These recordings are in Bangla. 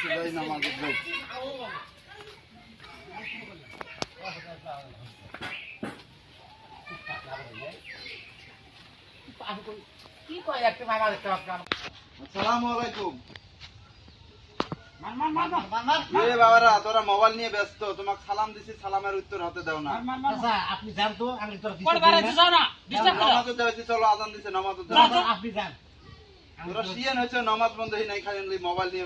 যাই নামাজ যাই। আসসালামু আলাইকুম। বাবারা তোরা মোবাইল নিয়ে ব্যস্ত, তোমাকে সালাম দিছি, সালামের উত্তর হাতে দাও না। আপনি যান তো, আমি তো চলো আজান দিছে, নামাজ আপনি যান। তোরা শিয়ান হয়েছে, নামাজ বন্ধ হই নাই, খালি মোবাইল নিয়ে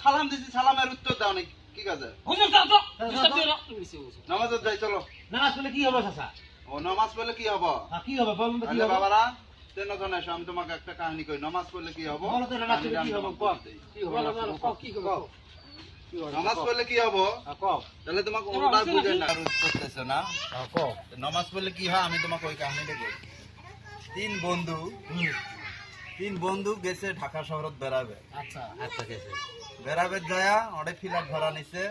সালাম দিছি, সালামের উত্তর দাও না, কি কাজে? নামাজ যাই চলো। নামাজ পড়লে কি হবে চাচা? ও নামাজ পড়লে কি হবো? কি হবে বলুন তো, কি তাহলে হবে? বাবারা তেন জন এসো, আমি তোমাকে একটা কাহিনী কই। নামাজ পড়লে কি হবো? বলো তো নামাজ পড়লে কি হবে? কও। কি হবে? নামাজ পড়লে কি হবো? কও। তাহলে তোমাকে ওটা বুঝে না করতেছো না। কও। নামাজ পড়লে কি হয় আমি তোমাকে ওই কাহিনীটা কই। তিন বন্ধু গেছে ঢাকা শহরত বেড়াবে। আচ্ছা আচ্ছা গেছে। বেড়াবে যায়া অনেক ফ্ল্যাট ভাড়া নিছে,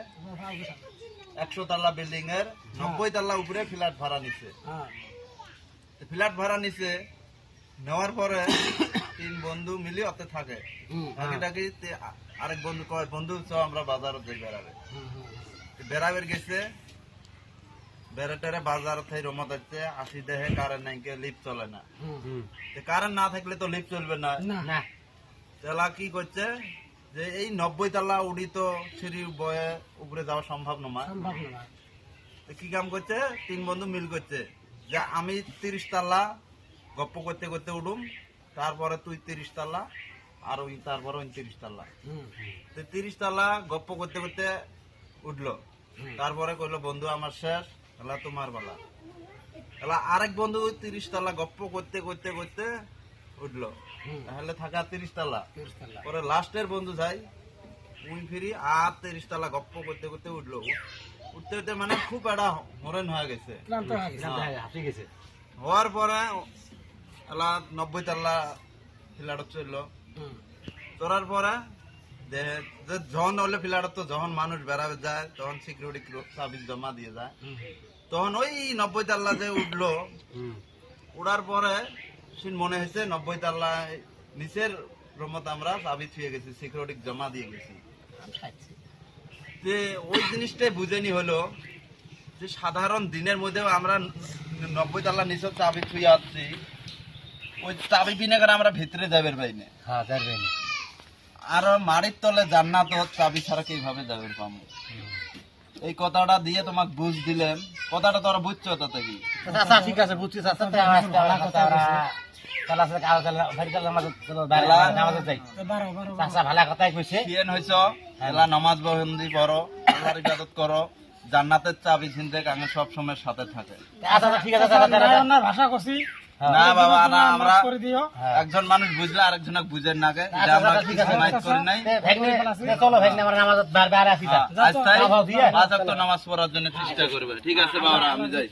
100 তলা বিল্ডিং এর 90 তলা উপরে ফ্ল্যাট ভাড়া নিছে। ফ্ল্যাট ভাড়া নিছে, নেওয়ার পরে তিন বন্ধু মিলে অতে থাকে। থাকি আরেক বন্ধু কয়, বন্ধু চ আমরা বাজারত যাই বেড়াবে। বেড়াবের গেছে, বেড়াটারে বাজার থেকে রমত হচ্ছে, আসি দেহে কারেন্ট নাই, লিফট চলে না। কারেন্ট না থাকলে তো লিফট চলবে না। তেলা কি করছে যে এই 90 তলা উড়ি তো সিঁড়ির বয়ে উপরে যাওয়া সম্ভব নয়। কি কাম করছে, তিন বন্ধু মিল করছে যে আমি 30 তলা গপ্প করতে করতে উঠুম, তারপরে তুই 30 তলা আর ওই তারপরে 29 তলা। 30 তলা গপ্প করতে করতে উঠলো, তারপরে কইলো বন্ধু আমার শেষ, এলা তোমার বেলা। এলা আরেক বন্ধু 30 তলা গপ্প করতে করতে করতে উঠলো, তাহলে থাকা 30 তলা। পরে লাস্টের বন্ধু যাই উই ফিরি আর 30 তলা গপ্প করতে করতে উঠলো। উঠতে উঠতে মানে খুব একটা হরেন হয়ে গেছে, হওয়ার পরে এলা 90 তলা ফ্ল্যাট চললো। চলার পরে যখন হলে ফ্ল্যাট তো যখন মানুষ বেড়াবে যায় তখন সিকিউরিটি সার্ভিস জমা দিয়ে যায়, তখন ওই 90 তলা যে উঠলো, উড়ার পরে মনে হয়েছে 90 তলা নিচের রুমত আমরা চাবি ছুঁয়ে গেছি, সিকিউরিটি জমা দিয়ে গেছি। যে ওই জিনিসটাই বুঝেনি হলো যে সাধারণ দিনের মধ্যেও আমরা 90 তলা নিচের চাবি ছুঁয়ে আসছি, ওই চাবি বিনে করে আমরা ভিতরে যাবের পাইনি। আর মাড়ির তলে জান্নাত চাবি ছাড়া কিভাবে যাবেন পাবো? এই কথাটা দিয়ে তোমাকে বুঝ দিলেন, কথাটা তোরা বুঝছো তাতে কি? ঠিক আছে বুঝছি চাচা। ভালো কথাই কইছে। নামাজ বন্দি পড়ো, আল্লাহর ইবাদত করো, জান্নাতের চাবি ছিনতে আমি সব সময় সাথে থাকে। ঠিক আছে ভাষা করছি না বাবা, না আমরা একজন মানুষ বুঝলে আরেকজন বুঝেন না, করি নাই। চলো ভেগনে আমরা নামাজ বার বার আসি, নামাজ পড়ার জন্য চেষ্টা করবে। ঠিক আছে বাবা, আমি যাই।